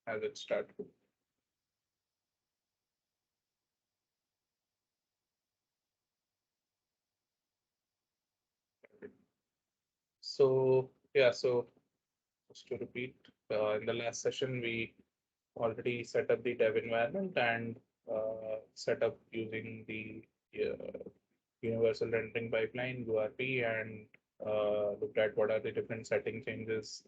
as it start. So yeah, so just to repeat, in the last session we already set up the dev environment and set up using the uh, universal rendering pipeline URP and looked at what are the different setting changes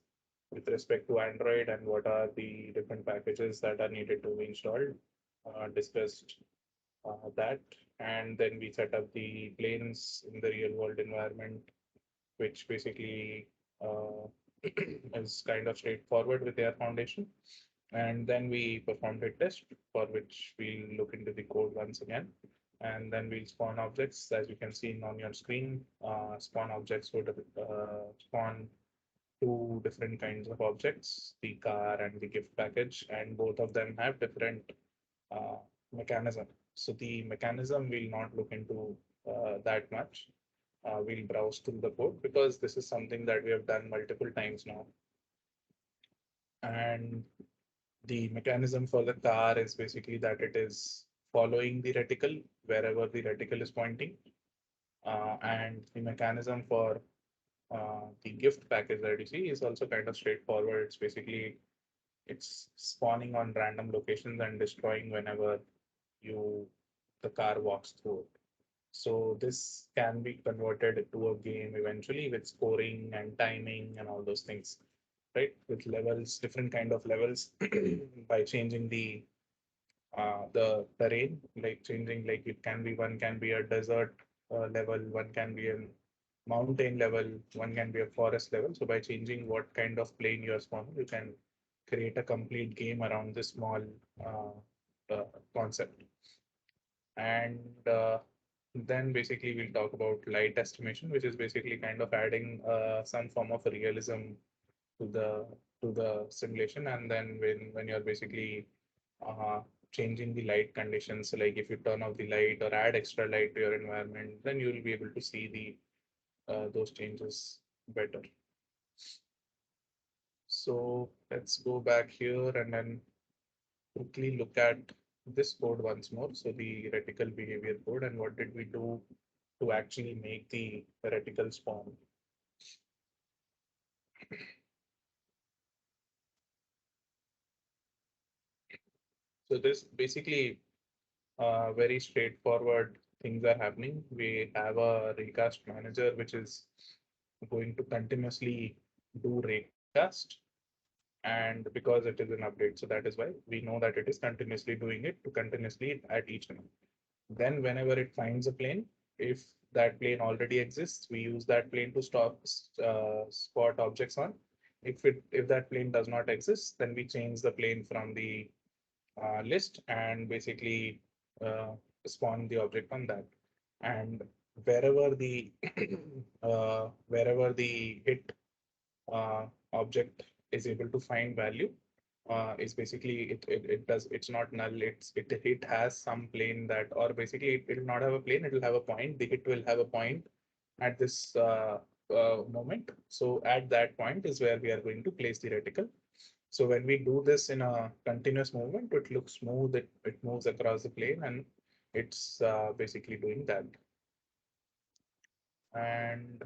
with respect to Android and what are the different packages that are needed to be installed. Discussed that, and then we set up the planes in the real world environment, which basically uh, is kind of straightforward with their foundation. And then we performed a test for which we'll look into the code once again. And then we'll spawn objects, as you can see on your screen. Spawn objects would spawn two different kinds of objects, the car and the gift package, and both of them have different uh, mechanism. So the mechanism we'll not look into that much. We'll browse through the code because this is something that we have done multiple times now. And the mechanism for the car is basically that it is following the reticle wherever the reticle is pointing. And the mechanism for the gift package that you see is also kind of straightforward. It's basically it's spawning on random locations and destroying whenever you the car walks through it. So this can be converted to a game eventually with scoring and timing and all those things, right? With levels, different kind of levels by changing the terrain, like changing like it can be one can be a desert level, one can be a mountain level, one can be a forest level. So by changing what kind of plane you are spawning, you can create a complete game around this small uh, concept. And then basically we'll talk about light estimation, which is basically kind of adding some form of realism to the simulation. And then when you're basically uh, changing the light conditions, so like if you turn off the light or add extra light to your environment, then you will be able to see the those changes better. So let's go back here and then quickly look at this code once more. So the reticle behavior code, and what did we do to actually make the reticle spawn. So this basically very straightforward things are happening. We have a recast manager which is going to continuously do recast, and because it is an update, so that is why we know that it is continuously doing it to continuously at each node. Then whenever it finds a plane, if that plane already exists, we use that plane to spot objects on. If that plane does not exist, then we change the plane from the list and basically uh, spawn the object on that. And wherever the wherever the hit object is able to find value, is basically it does it's not null, it has some plane that, or basically it will not have a plane, it will have a point, the hit will have a point at this moment. So at that point is where we are going to place the reticle. So when we do this in a continuous movement, it looks smooth, it moves across the plane, and it's basically doing that. And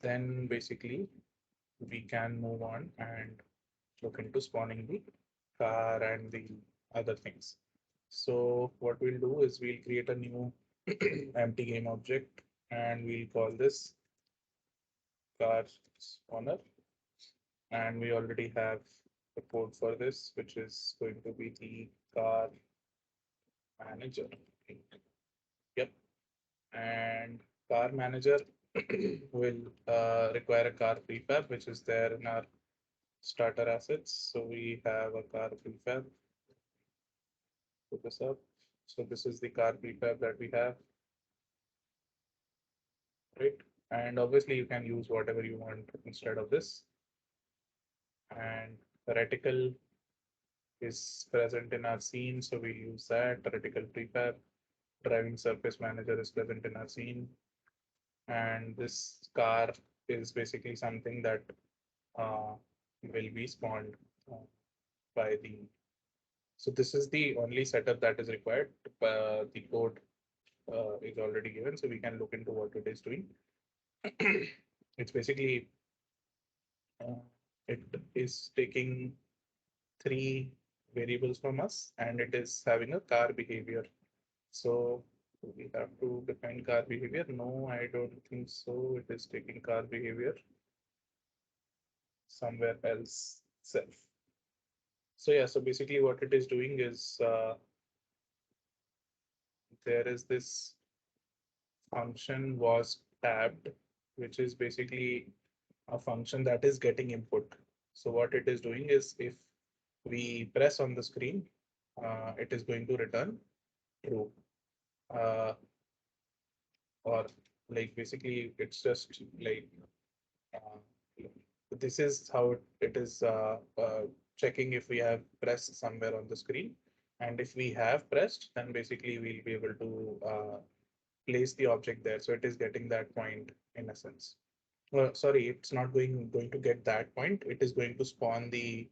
then basically we can move on and look into spawning the car and the other things. So what we'll do is we'll create a new empty game object and we'll call this car spawner. And we already have the code for this, which is going to be the car manager. Yep. And car manager will require a car prefab, which is there in our starter assets. So we have a car prefab. Put this up. So this is the car prefab that we have, right? And obviously you can use whatever you want instead of this. And the reticle is present in our scene, so we use that. Reticle prefab. Driving surface manager is present in our scene. And this car is basically something that uh, will be spawned. by the. So this is the only setup that is required. The code is already given, so we can look into what it is doing. It's basically uh, it is taking three variables from us, and it is having a car behavior. So we have to define car behavior. No, I don't think so. It is taking car behavior somewhere else self. So yeah, so basically what it is doing is there is this function was tabbed, which is basically a function that is getting input. So what it is doing is if we press on the screen, it is going to return true. Uh, or like basically it's just like uh, this is how it is checking if we have pressed somewhere on the screen. And if we have pressed, then basically we'll be able to place the object there. So it is getting that point in a sense. Well, sorry, it's not going to get that point. It is going to spawn the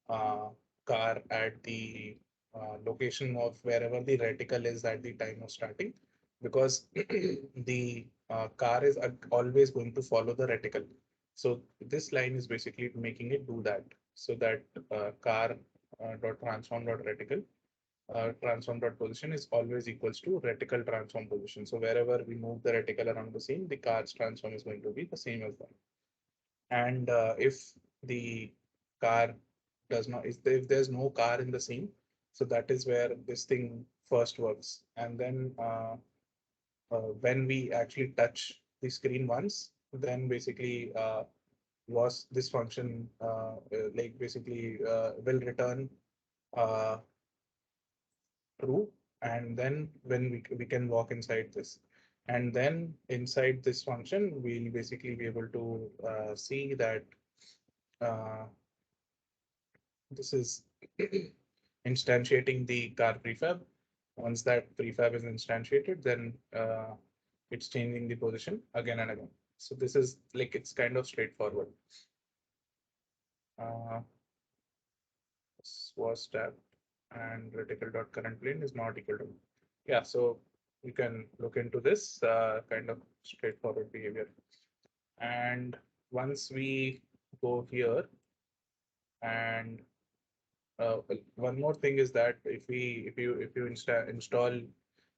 uh, car at the location of wherever the reticle is at the time of starting, because the car is always going to follow the reticle. So this line is basically making it do that. So that car dot transform dot reticle transform dot position is always equals to reticle transform position. So wherever we move the reticle around the scene, the car's transform is going to be the same as that. And if the car does not, if there's no car in the scene, so that is where this thing first works. And then when we actually touch the screen once, then basically was this function like basically will return uh, true. And then when we can walk inside this, and then inside this function we'll basically be able to see that uh, this is instantiating the car prefab. Once that prefab is instantiated, then it's changing the position again and again. So this is like, it's kind of straightforward. Uh, was tabbed and reticle dot current plane is not equal to. Yeah, so you can look into this kind of straightforward behavior. And once we go here, and one more thing is that if you install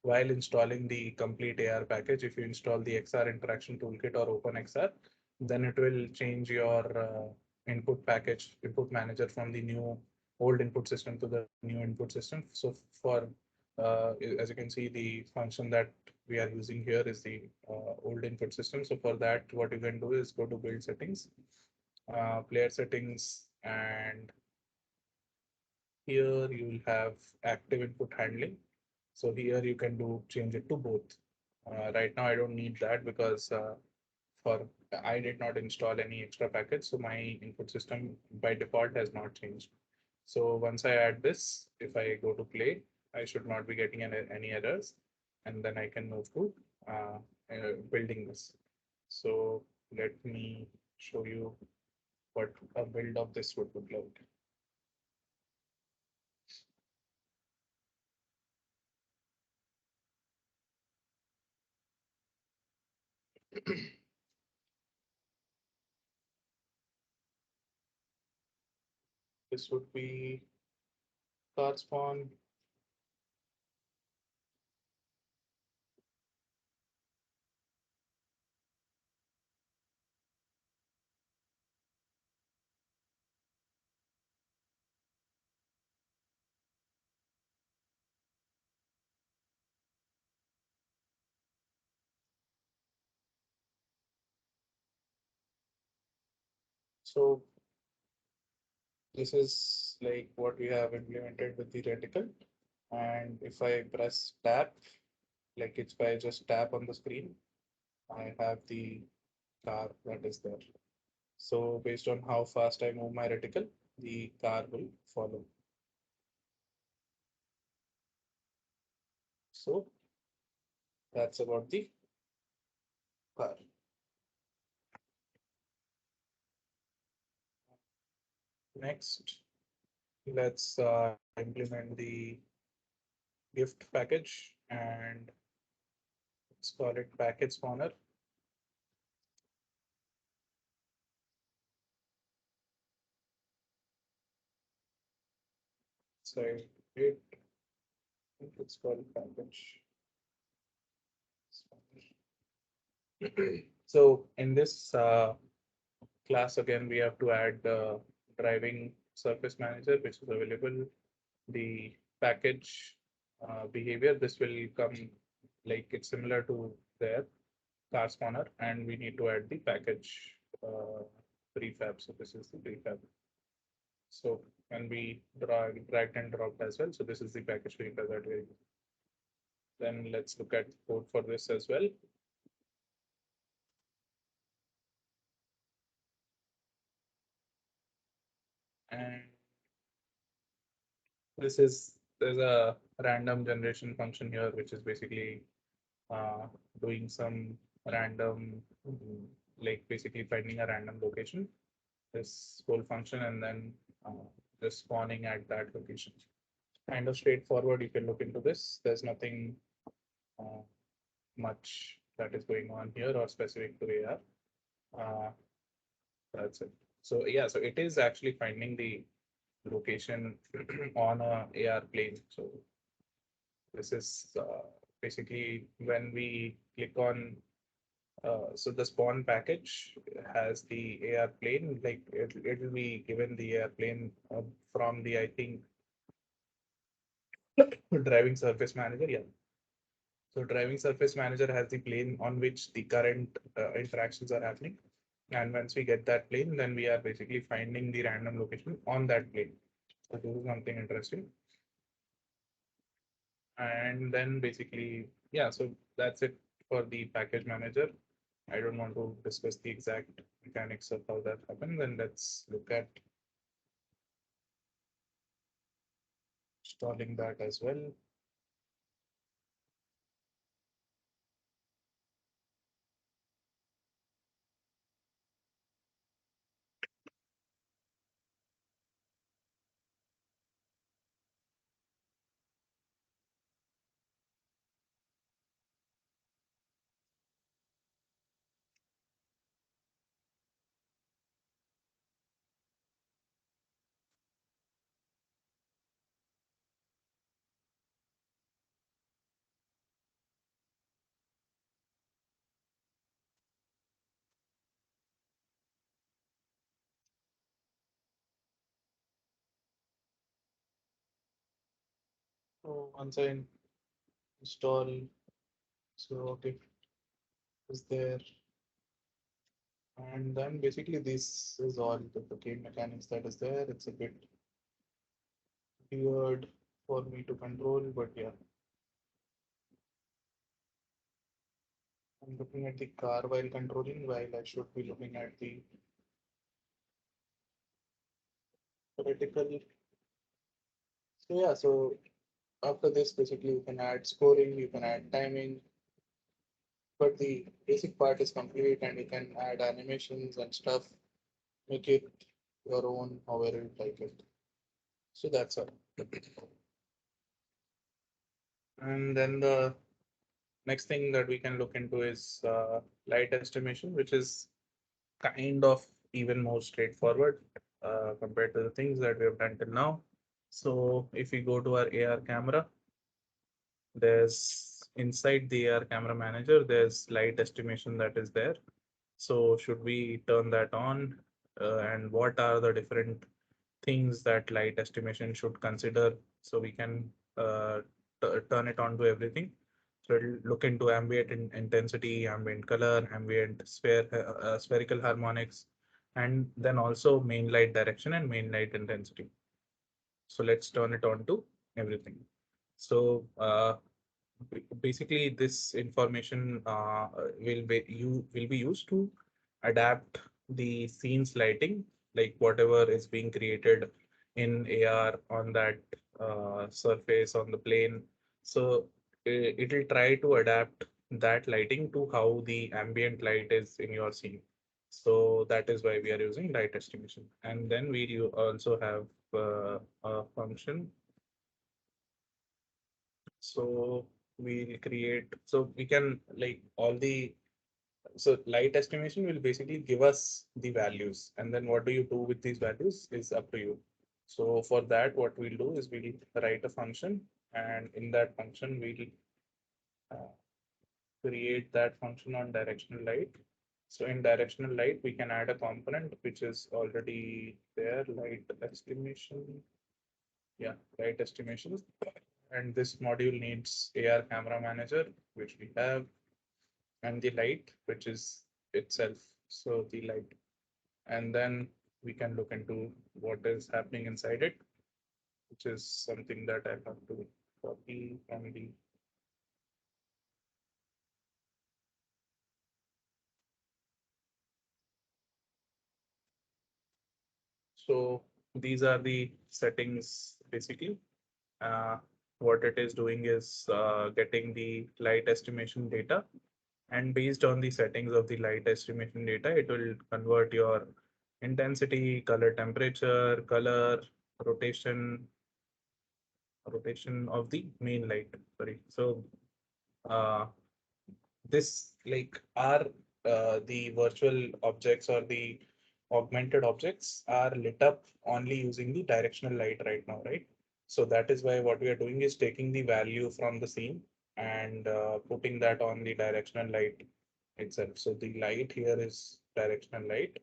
while installing the complete AR package, if you install the XR interaction toolkit or OpenXR, then it will change your input manager from the new old input system to the new input system. So for as you can see, the function that we are using here is the old input system. So for that, what you can do is go to build settings, player settings, and here you will have active input handling. So here you can do change it to both. Right now I don't need that because for I did not install any extra package, so my input system by default has not changed. So once I add this, if I go to play, I should not be getting any errors, and then I can move to building this. So let me show you what a build of this would look like. This would be car spawn. So this is like what we have implemented with the reticle. And if I press tap, like if I just tap on the screen, I have the car that is there. So based on how fast I move my reticle, the car will follow. So that's about the car. Next, let's implement the gift package and let's call it package spawner. So it it's called package spawner. So in this class again, we have to add the driving surface manager, which is available. The package behavior, this will come like it's similar to their car spawner, and we need to add the package prefab. So this is the prefab. So when we dragged and dropped as well. So this is the package prefab that we. Then let's look at code for this as well. And there's a random generation function here, which is basically uh, doing some random, like basically finding a random location, this whole function, and then just spawning at that location. Kind of straightforward. You can look into this. There's nothing uh, much that is going on here or specific to AR. Uh, that's it. So yeah, so it is actually finding the location on a AR plane. So this is basically when we click on so the spawn package has the AR plane, like it will be given the AR plane from the, I think, driving surface manager. Yeah. So driving surface manager has the plane on which the current interactions are happening. And once we get that plane, then we are basically finding the random location on that plane. So this is something interesting. And then basically, yeah, so that's it for the package manager. I don't want to discuss the exact mechanics of how that happens. Then let's look at installing that as well. So once I install, so okay, is there, and then basically this is all the game mechanics that is there. It's a bit weird for me to control, but yeah, I'm looking at the car while controlling, while I should be looking at the vertical. So yeah, so after this, basically you can add scoring, you can add timing, but the basic part is complete, and you can add animations and stuff, make it your own, however you like it. So that's all. And then the next thing that we can look into is light estimation, which is kind of even more straightforward compared to the things that we have done till now. So if we go to our AR camera, there's inside the AR camera manager, there's light estimation that is there. So should we turn that on? And what are the different things that light estimation should consider so we can turn it on to everything? So it'll look into ambient intensity, ambient color, ambient spherical harmonics, and then also main light direction and main light intensity. So let's turn it on to everything. So basically this information will be used to adapt the scene's lighting, like whatever is being created in AR on that surface on the plane. So it will try to adapt that lighting to how the ambient light is in your scene. So that is why we are using light estimation. And then we also have a function. So we'll create, so we can like all the, so light estimation will basically give us the values. And then what do you do with these values is up to you. So for that, what we'll do is we'll write a function, and in that function, we'll uh, create that function on directional light. So in directional light, we can add a component which is already there, light estimation. Yeah, light estimation. And this module needs AR camera manager, which we have, and the light, which is itself. So the light. And then we can look into what is happening inside it, which is something that I have to copy from the. So these are the settings basically. Uh, what it is doing is getting the light estimation data, and based on the settings of the light estimation data, it will convert your intensity, color temperature, color, rotation, rotation of the main light. Sorry. So uh, this like are the virtual objects or the augmented objects are lit up only using the directional light right now, right? So that is why what we are doing is taking the value from the scene and putting that on the directional light itself. So the light here is directional light,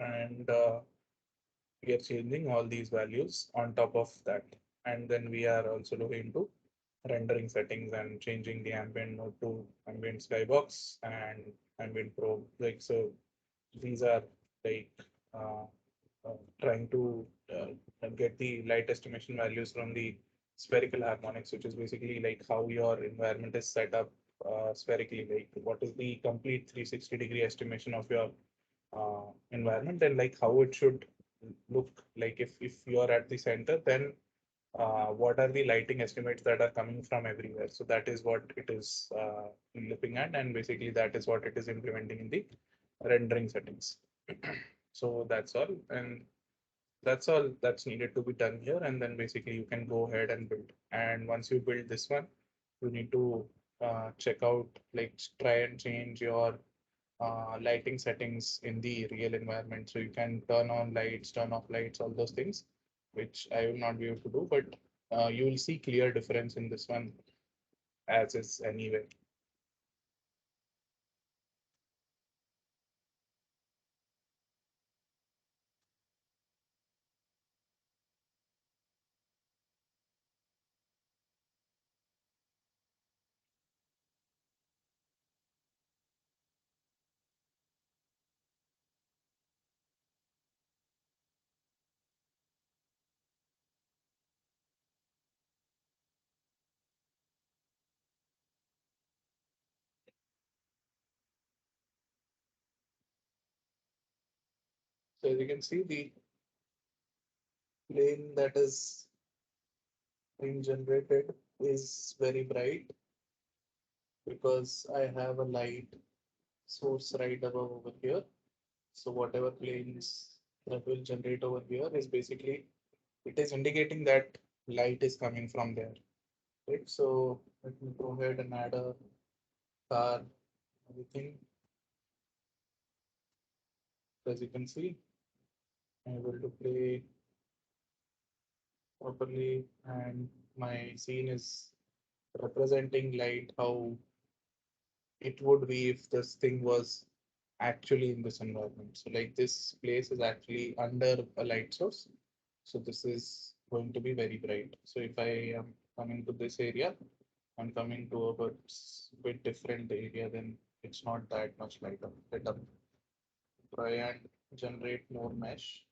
and we are changing all these values on top of that. And then we are also looking into rendering settings and changing the ambient mode to ambient skybox and ambient probe. Like, so these are like uh, trying to get the light estimation values from the spherical harmonics, which is basically like how your environment is set up spherically, like what is the complete 360-degree estimation of your environment, and like how it should look like if you are at the center, then what are the lighting estimates that are coming from everywhere. So that is what it is looking at, and basically that is what it is implementing in the rendering settings. So that's all, and that's all that's needed to be done here. And then basically you can go ahead and build. And once you build this one, you need to check out, like try and change your lighting settings in the real environment. So you can turn on lights, turn off lights, all those things, which I will not be able to do, but you will see clear difference in this one as is anyway. So as you can see, the plane that is being generated is very bright because I have a light source right above over here. So whatever planes that will generate over here is basically, it is indicating that light is coming from there, right? So let me go ahead and add a car, everything. As you can see, I'm able to play properly, and my scene is representing light how it would be if this thing was actually in this environment. So like this place is actually under a light source. So this is going to be very bright. So if I am coming to this area, I'm coming to a bit different area, then it's not that much light up. Let up. Try and generate more mesh.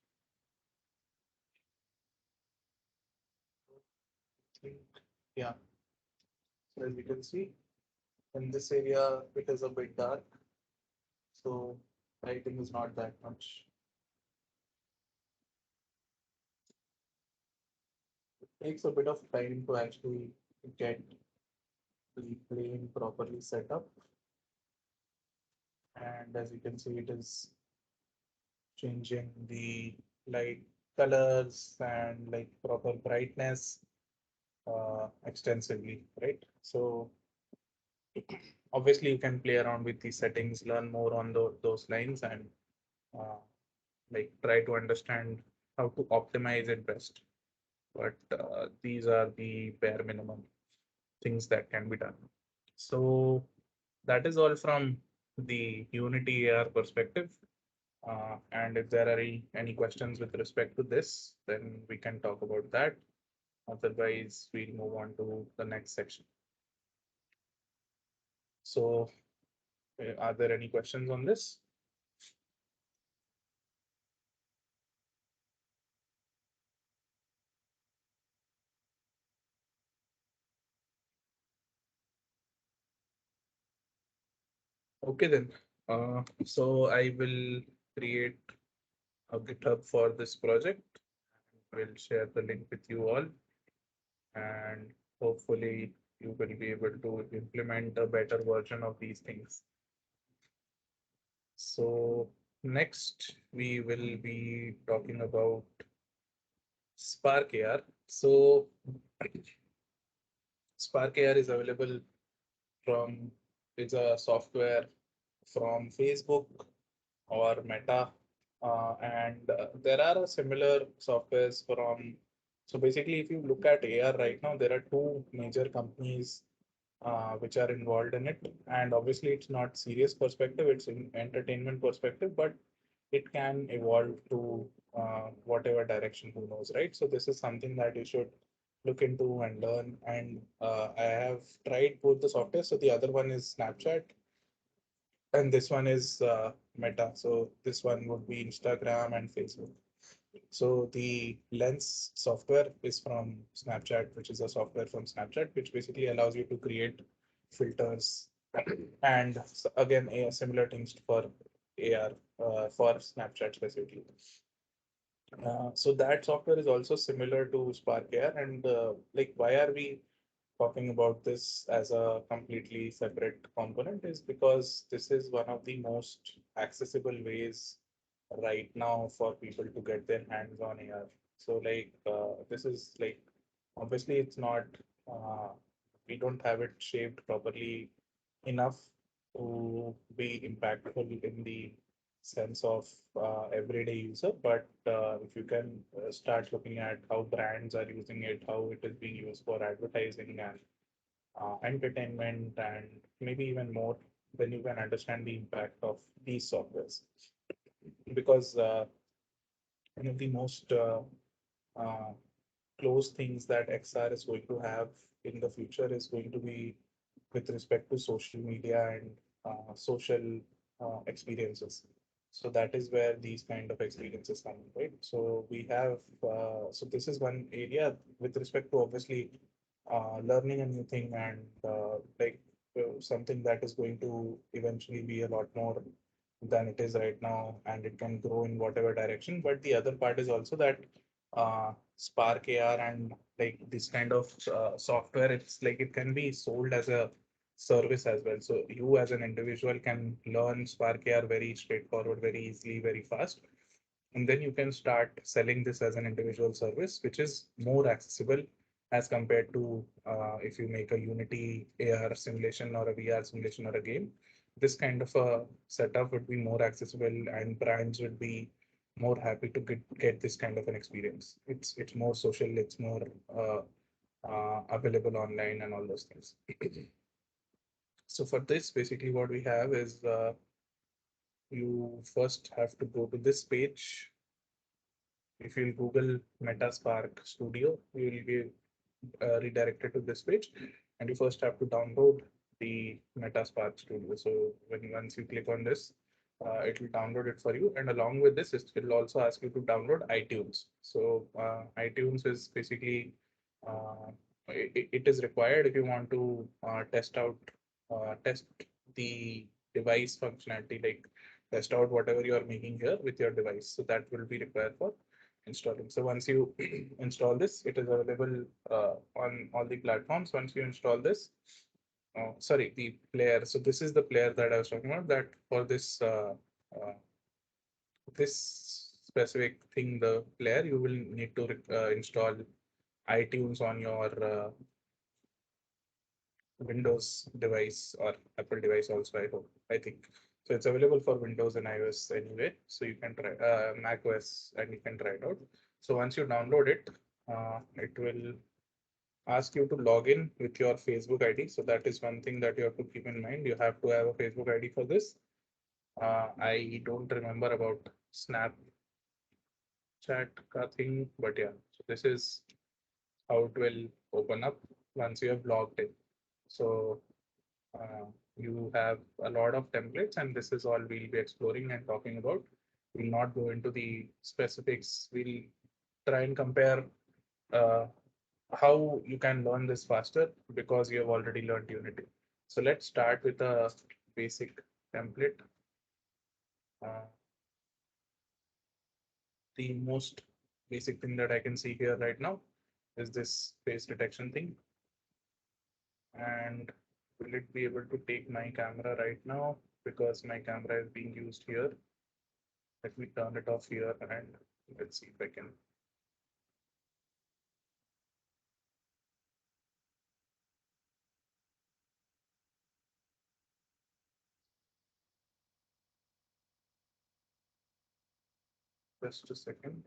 Think, yeah. So as you can see, in this area, it is a bit dark. So lighting is not that much. It takes a bit of time to actually get the plane properly set up. And as you can see, it is changing the light colors and like proper brightness extensively, right? So obviously you can play around with these settings, learn more on those lines, and uh, like try to understand how to optimize it best. But these are the bare minimum things that can be done. So that is all from the Unity AR perspective. And if there are any questions with respect to this, then we can talk about that. Otherwise, we'll move on to the next section. So, are there any questions on this? Okay, then. So I will create a GitHub for this project. We'll share the link with you all, and hopefully you will be able to implement a better version of these things. So next we will be talking about Spark AR. So Spark AR is available from, it's a software from Facebook or Meta. And there are similar softwares from, so basically if you look at AR right now, there are two major companies which are involved in it. And obviously it's not serious perspective, it's in entertainment perspective, but it can evolve to whatever direction, who knows, right? So this is something that you should look into and learn. And I have tried both the software. So the other one is Snapchat and this one is Meta. So this one would be Instagram and Facebook. So the Lens software is from Snapchat, which is a software from Snapchat, which basically allows you to create filters and again, similar things for AR for Snapchat specifically. So that software is also similar to Spark AR. And like, why are we talking about this as a completely separate component is because this is one of the most accessible ways right now for people to get their hands on AR. So like this is like, obviously it's not uh, we don't have it shaped properly enough to be impactful in the sense of everyday user. But if you can start looking at how brands are using it, how it is being used for advertising and entertainment, and maybe even more, then you can understand the impact of these softwares. Because one of the most uh, close things that XR is going to have in the future is going to be with respect to social media and social experiences. So that is where these kind of experiences come in, right? So we have, so this is one area with respect to obviously learning a new thing and like something that is going to eventually be a lot more than it is right now, and it can grow in whatever direction. But the other part is also that Spark AR and like this kind of software, it's like it can be sold as a service as well. So you as an individual can learn Spark AR very straightforward, very easily, very fast. And then you can start selling this as an individual service, which is more accessible as compared to if you make a Unity AR simulation or a VR simulation or a game. This kind of a setup would be more accessible, and brands would be more happy to get this kind of an experience. It's more social, it's more available online and all those things. So for this, basically what we have is you first have to go to this page. If you Google Metaspark Studio, you will be redirected to this page, and you first have to download the Metaspark Studio. So when once you click on this, it will download it for you, and along with this, it will also ask you to download iTunes. So iTunes is basically it is required if you want to test the device functionality, like test out whatever you are making here with your device. So that will be required for installing. So once you install this, it is available on all the platforms. Once you install this, sorry, the player. So this is the player that I was talking about. That for uh, this specific thing, the player, you will need to install iTunes on your Windows device or Apple device also. I think so. It's available for Windows and iOS anyway. So you can try Mac OS and you can try it out. So once you download it, it will ask you to log in with your Facebook ID. So that is one thing that you have to keep in mind. You have to have a Facebook ID for this. I don't remember about Snapchat thing, but yeah. So this is how it will open up once you have logged in. So you have a lot of templates, and this is all we'll be exploring and talking about. We'll not go into the specifics. We'll try and compare uh, how you can learn this faster because you have already learned Unity. So let's start with a basic template. Uh, the most basic thing that I can see here right now is this face detection thing. And will it be able to take my camera right now? Because my camera is being used here. Let me turn it off here and let's see if I can. Just a second.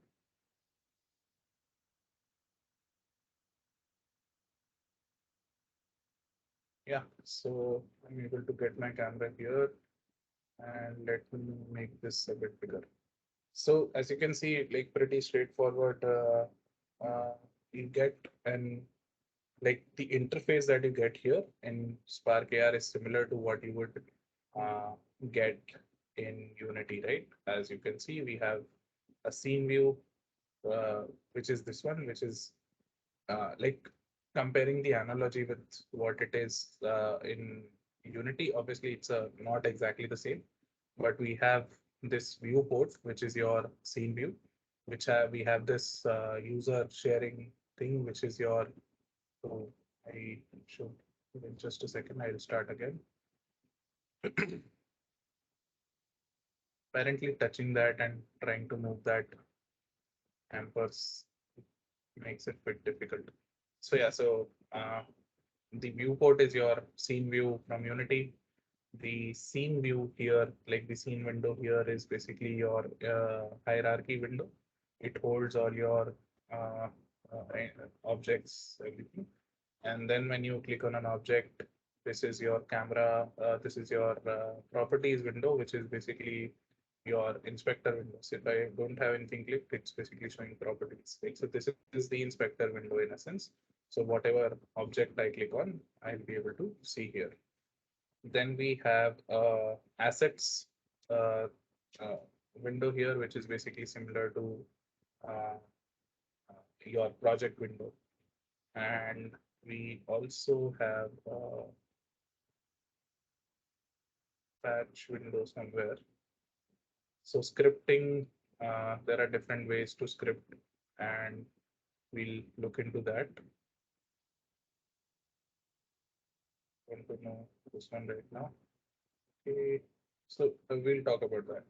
Yeah, so I'm able to get my camera here and let me make this a bit bigger. So as you can see, like pretty straightforward, you get an like the interface that you get here in Spark AR is similar to what you would uh, get in Unity, right? As you can see, we have a scene view, which is this one, which is like comparing the analogy with what it is in Unity. Obviously, it's not exactly the same, but we have this viewport, which is your scene view, which we have this user sharing thing, which is your. So I should in just a second. I'll start again. Apparently, touching that and trying to move that hampers makes it a bit difficult. So yeah, so the viewport is your scene view from Unity. The scene view here, like the scene window here, is basically your hierarchy window. It holds all your uh, objects, everything. And then when you click on an object, this is your camera, this is your properties window, which is basically your inspector windows. If I don't have anything clicked, it's basically showing properties. Right? So this is the inspector window in a sense. So whatever object I click on, I'll be able to see here. Then we have assets uh, uh, window here, which is basically similar to uh, your project window. And we also have patch window somewhere. So scripting, there are different ways to script, and we'll look into that. Want to know this one right now? Okay, so we'll talk about that.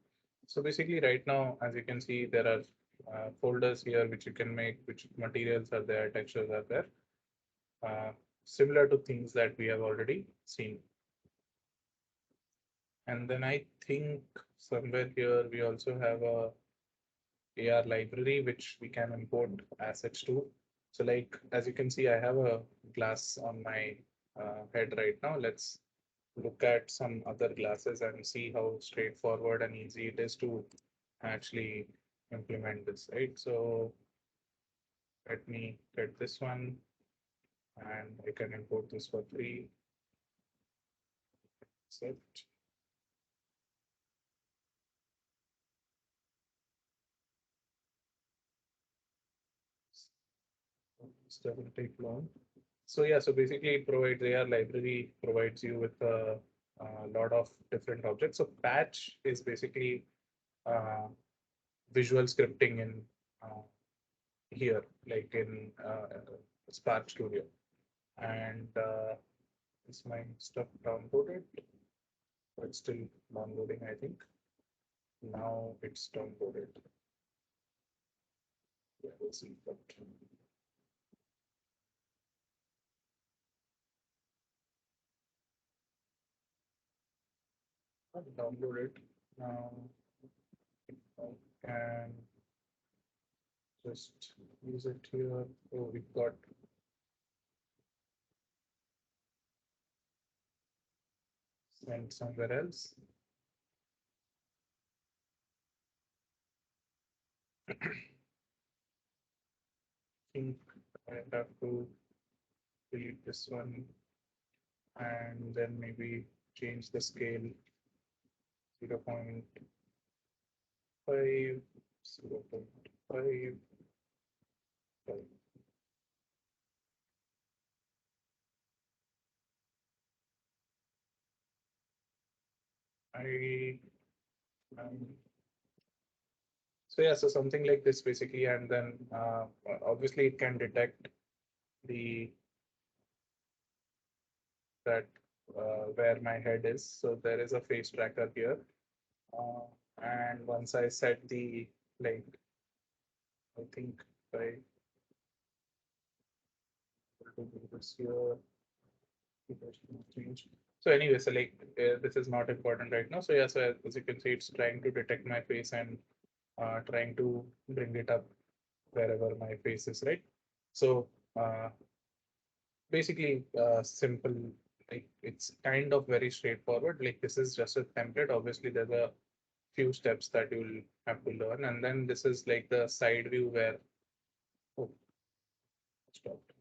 So basically, right now, as you can see, there are folders here which you can make, which materials are there, textures are there, uh, similar to things that we have already seen. And then I think somewhere here we also have a AR library which we can import assets to. So like as you can see, I have a glass on my head right now. Let's look at some other glasses and see how straightforward and easy it is to actually implement this, right? So let me get this one and I can import this for free. Accept. This doesn't take long. So yeah, so basically it provides AR library provides you with a lot of different objects. So patch is basically uh, visual scripting in here, like in Spark Studio. And Is my stuff downloaded? It's still downloading, I think. Now it's downloaded. Yeah, we'll see. But I've downloaded. Now I can just use it here. Oh, we've got sent somewhere else. I think I have to delete this one and then maybe change the scale 0.5, 0.5. I so yeah, so something like this basically, and then obviously it can detect the that where my head is. So there is a face tracker here, uh, and once I set the like, I think I will do this here. Change. So anyway, so like this is not important right now. So yeah, so as you can see, it's trying to detect my face and trying to bring it up wherever my face is, right? So basically simple, like it's kind of very straightforward. Like this is just a template. Obviously, there's a few steps that you'll have to learn, and then this is like the side view where oh, stopped.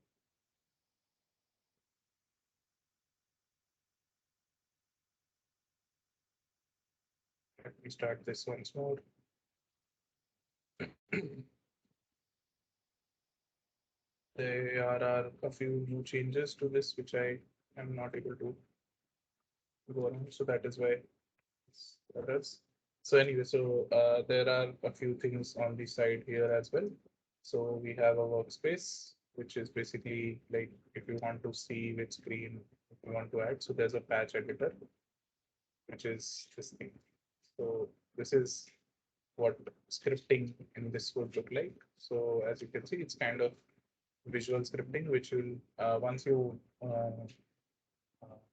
Let me start this once more. There are a few new changes to this which I am not able to go on. So that is why that is. So anyway, so there are a few things on the side here as well. So we have a workspace, which is basically like if you want to see which screen you want to add. So there's a patch editor, which is this thing. So this is what scripting in this would look like. So as you can see, it's kind of visual scripting, which will once you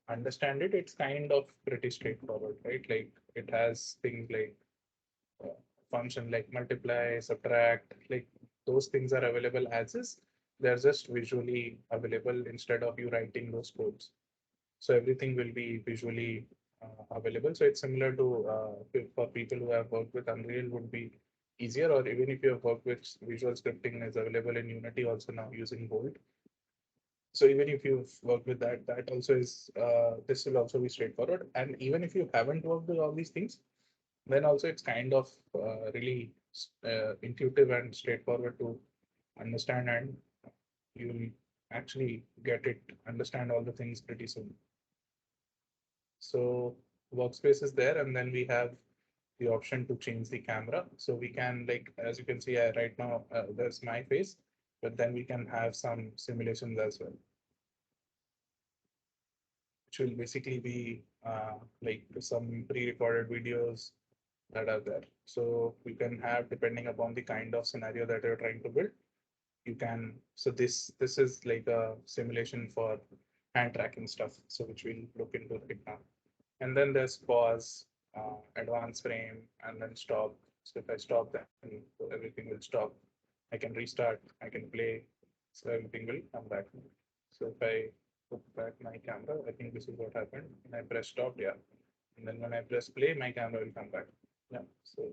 understand it, it's kind of pretty straightforward, right? Like it has things like uh, function like multiply, subtract, like those things are available as is. They're just visually available instead of you writing those codes. So everything will be visually available. So it's similar to for people who have worked with Unreal would be easier, or even if you have worked with visual scripting is available in Unity also now using Bolt. So even if you've worked with that, that also is this will also be straightforward. And even if you haven't worked with all these things, then also it's kind of really intuitive and straightforward to understand, and you'll actually get it, understand all the things pretty soon. So workspace is there, and then we have the option to change the camera. So we can, like, as you can see right now, there's my face, but then we can have some simulations as well, which will basically be like some pre-recorded videos that are there. So you can have, depending upon the kind of scenario that you're trying to build, you can, so this is like a simulation for hand tracking stuff, so which we'll look into right now. And then there's pause, advance frame, and then stop. So if I stop, then everything will stop. I can restart, I can play, so everything will come back. So if I put back my camera, I think this is what happened. When I press stop, yeah. And then when I press play, my camera will come back. Yeah. So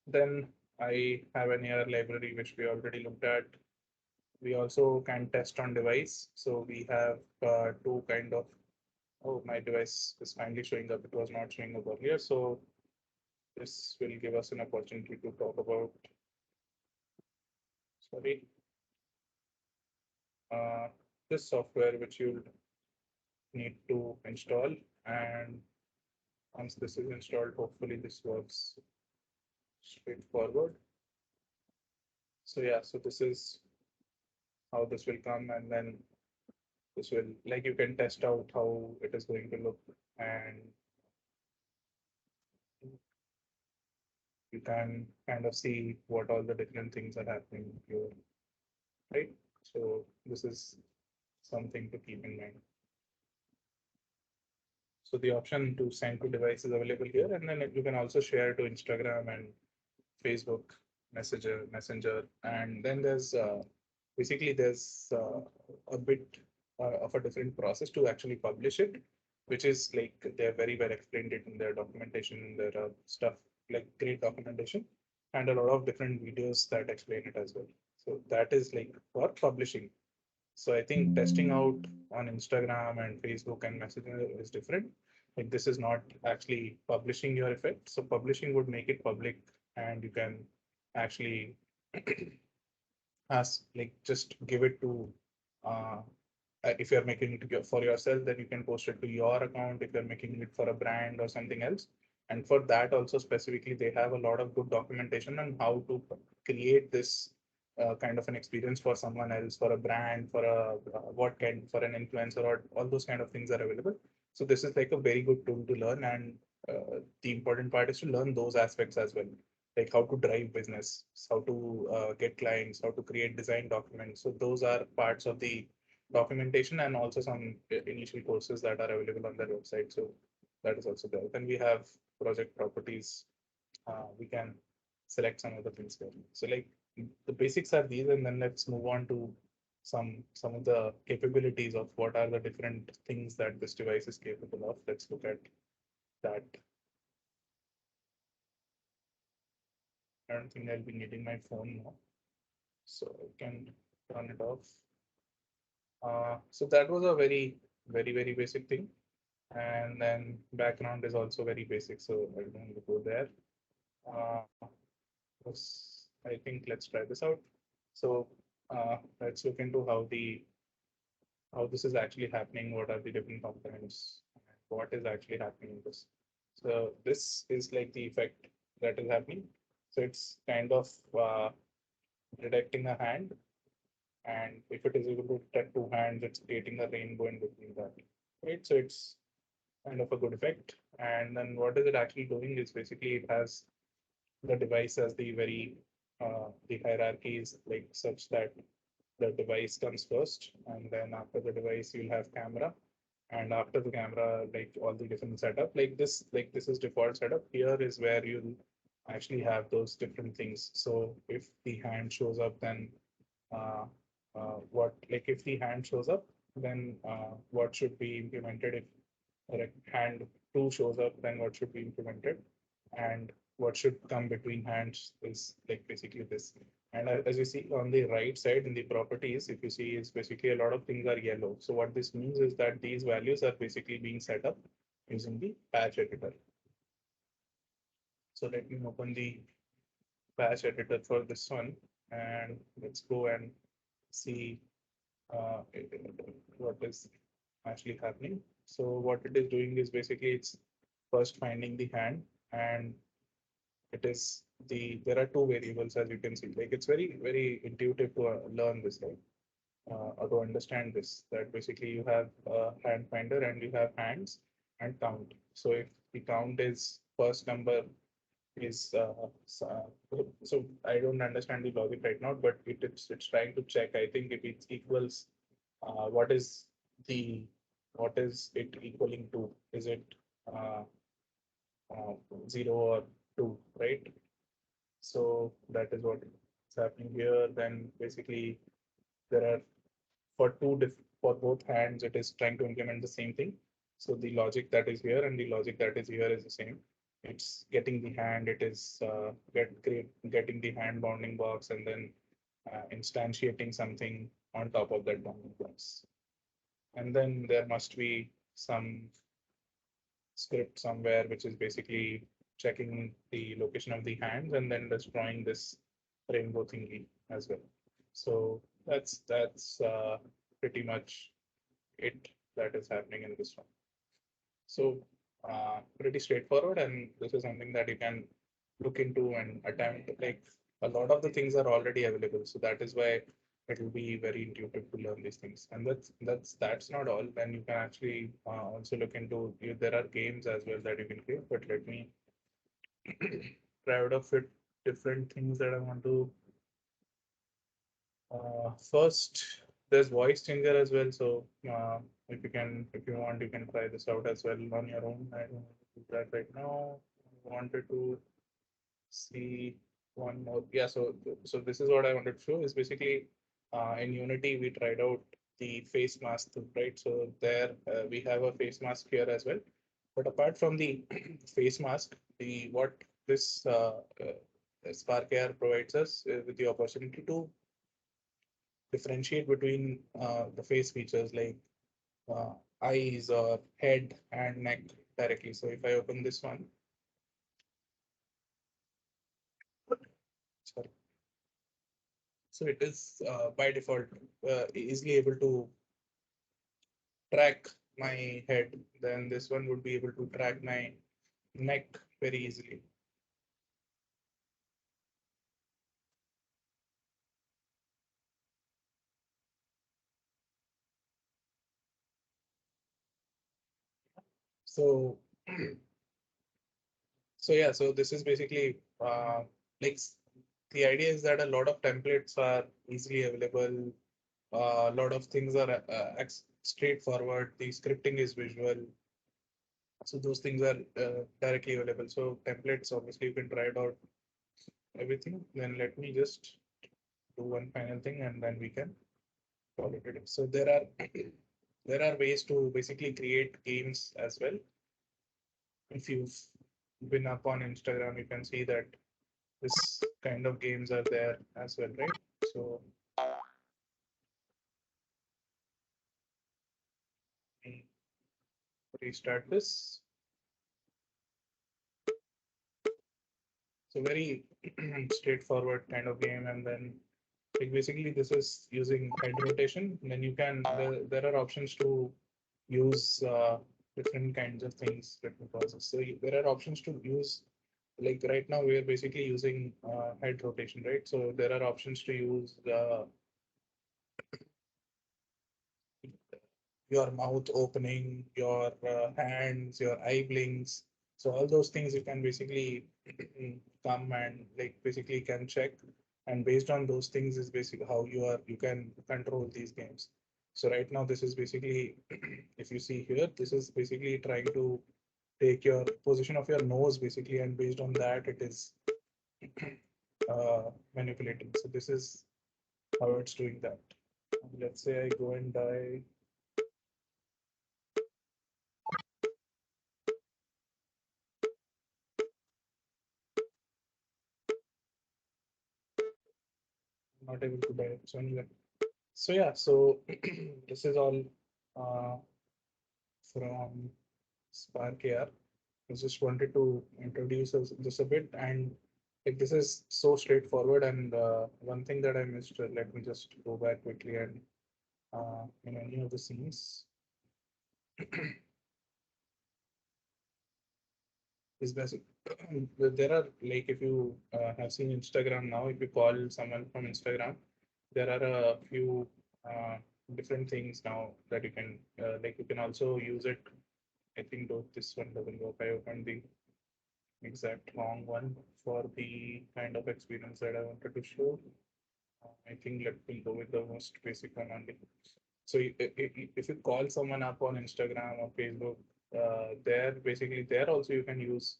then I have an AR library, which we already looked at. We also can test on device. So we have two kind of, oh, my device is finally showing up. It was not showing up earlier. So this will give us an opportunity to talk about, sorry, uh, this software, which you'll need to install. And once this is installed, hopefully this works straightforward. So yeah, so this is how this will come, and then This will, like, you can test out how it is going to look, and you can kind of see what all the different things are happening here, right? So this is something to keep in mind. So the option to send to device is available here, and then you can also share to Instagram and Facebook Messenger, and then there's basically there's a bit of a different process to actually publish it, which is like they're very well explained it in their documentation. There are stuff like great documentation and a lot of different videos that explain it as well. So that is like for publishing. So I think testing out on Instagram and Facebook and Messenger is different. Like this is not actually publishing your effect. So publishing would make it public, and you can actually ask, like, just give it to uh, if you're making it for yourself, then you can post it to your account. If you're making it for a brand or something else, and for that also specifically, they have a lot of good documentation on how to create this kind of an experience for someone else, for a brand, for a what kind, for an influencer, or all those kind of things are available. So this is like a very good tool to learn, and the important part is to learn those aspects as well, like how to drive business, how to get clients, how to create design documents. So those are parts of the documentation, and also some initial courses that are available on their website. So that is also there. Then we have project properties. We can select some of the things there. So like the basics are these, and then let's move on to some of the capabilities of what are the different things that this device is capable of. Let's look at that. I don't think I'll be needing my phone now, so I can turn it off. So that was a very basic thing. And then background is also very basic, so I don't want to go there. Uh, I think let's try this out. So let's look into how this is actually happening, what are the different components, and what is actually happening in this. So this is like the effect that is happening. So it's kind of detecting a hand, and if it is able to detect two hands, it's creating a rainbow in between that. Right. So it's kind of a good effect. And then what is it actually doing is basically it has the device as the hierarchy is like such that the device comes first, and then after the device you'll have camera, and after the camera, like all the different setup, like this is default setup. Here is where you'll actually have those different things. So if the hand shows up, then uh, what, like if the hand shows up, then what should be implemented. If hand two shows up, then what should be implemented, and what should come between hands is like basically this. And as you see on the right side in the properties, if you see, is basically a lot of things are yellow. So what this means is that these values are basically being set up using the patch editor. So let me open the patch editor for this one, and let's go and see uh, what is actually happening. So what it is doing is basically it's first finding the hand, and it is there are two variables, as you can see. Like it's very intuitive to learn this, right? Or to understand this, that basically you have a hand finder and you have hands and count. So if the count is first number is so I don't understand the logic right now, but it's trying to check, I think, if it equals what is the what is it equaling to? Is it uh, 0 or 2, right? So that is what is happening here. Then basically there are for both hands, it is trying to implement the same thing. So the logic that is here and the logic that is here is the same. It's getting the hand, it is getting the hand bounding box, and then instantiating something on top of that bounding box. And then there must be some script somewhere which is basically checking the location of the hands and then destroying this rainbow thingy as well. So that's pretty much it that is happening in this one. So pretty straightforward, and this is something that you can look into and attempt. Like a lot of the things are already available, so that is why it'll be very intuitive to learn these things. And that's not all. Then you can actually also look into there are games as well that you can create. But let me try out of it different things that I want to. First, there's voice changer as well. So if you want, you can try this out as well on your own. I don't want to do that right now. I wanted to see one more. Yeah, so this is what I wanted to show is basically in Unity we tried out the face mask thing, right? So there we have a face mask here as well. But apart from the face mask, the what this Spark AR provides us with the opportunity to differentiate between the face features like uh, eyes or head and neck directly. So if I open this one, sorry. So it is by default easily able to track my head. Then this one would be able to track my neck very easily. So, so yeah, so this is basically like the idea is that a lot of templates are easily available. A lot of things are straightforward. The scripting is visual. So those things are directly available. So templates, obviously, you can try it out everything. Then let me just do one final thing, and then we can call it a day. So there are there are ways to basically create games as well. If you've been up on Instagram, you can see that this kind of games are there as well, right? So we restart this. So very straightforward kind of game, and then like basically this is using head rotation. And then you can there are options to use different kinds of things. Let me pause this. So there are options to use like right now we are basically using head rotation, right? So there are options to use your mouth opening, your hands, your eye blinks. So all those things you can basically come and like basically can check. And based on those things is basically how you can control these games. So right now this is basically, if you see here, this is basically trying to take your position of your nose basically, and based on that it is manipulating. So this is how it's doing that. Let's say I go and die. Not able to buy it. So anyway, so yeah, so this is all uh, from Spark AR. I just wanted to introduce this a bit, and like this is so straightforward. And one thing that I missed, let me just go back quickly and in any of the scenes is basic. There are like if you have seen Instagram now, if you call someone from Instagram, there are a few uh, different things now that you can like you can also use it. I think though this one doesn't work. I opened the exact wrong one for the kind of experience that I wanted to show. I think let me go with the most basic one only. So if you call someone up on Instagram or Facebook, there basically there also you can use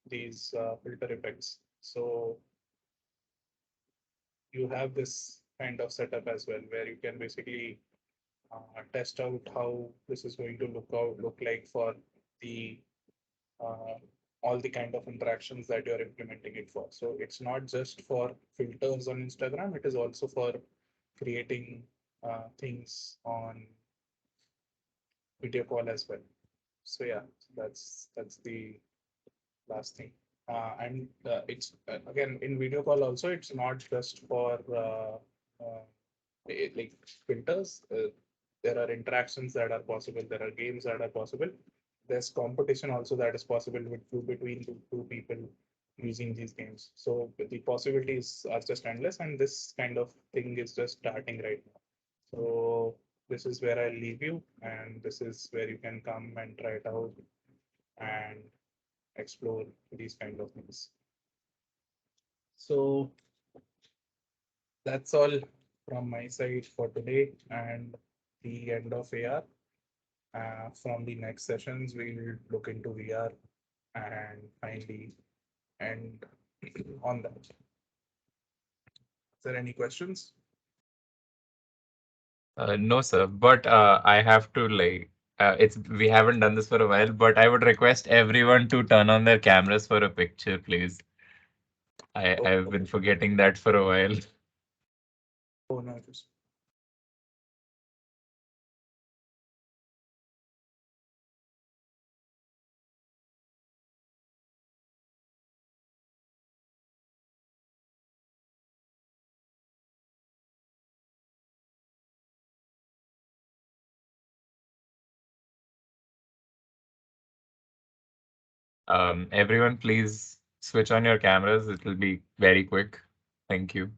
these filter effects. So you have this kind of setup as well, where you can basically test out how this is going to look like for the uh, all the kind of interactions that you're implementing it for. So it's not just for filters on Instagram, it is also for creating things on video call as well. So yeah, that's the last thing. And it's again in video call also, it's not just for like filters. There are interactions that are possible. There are games that are possible. There's competition also that is possible between two people. using these games. So the possibilities are just endless, and this kind of thing is just starting right now. So this is where I leave you, and this is where you can come and try it out and explore these kind of things. So that's all from my side for today and the end of AR. From the next sessions, we'll look into VR and finally end on that. Is there any questions? No, sir, but I have to like it's we haven't done this for a while, but I would request everyone to turn on their cameras for a picture, please. I've been forgetting that for a while. Oh, no, just Everyone, please switch on your cameras. It will be very quick. Thank you.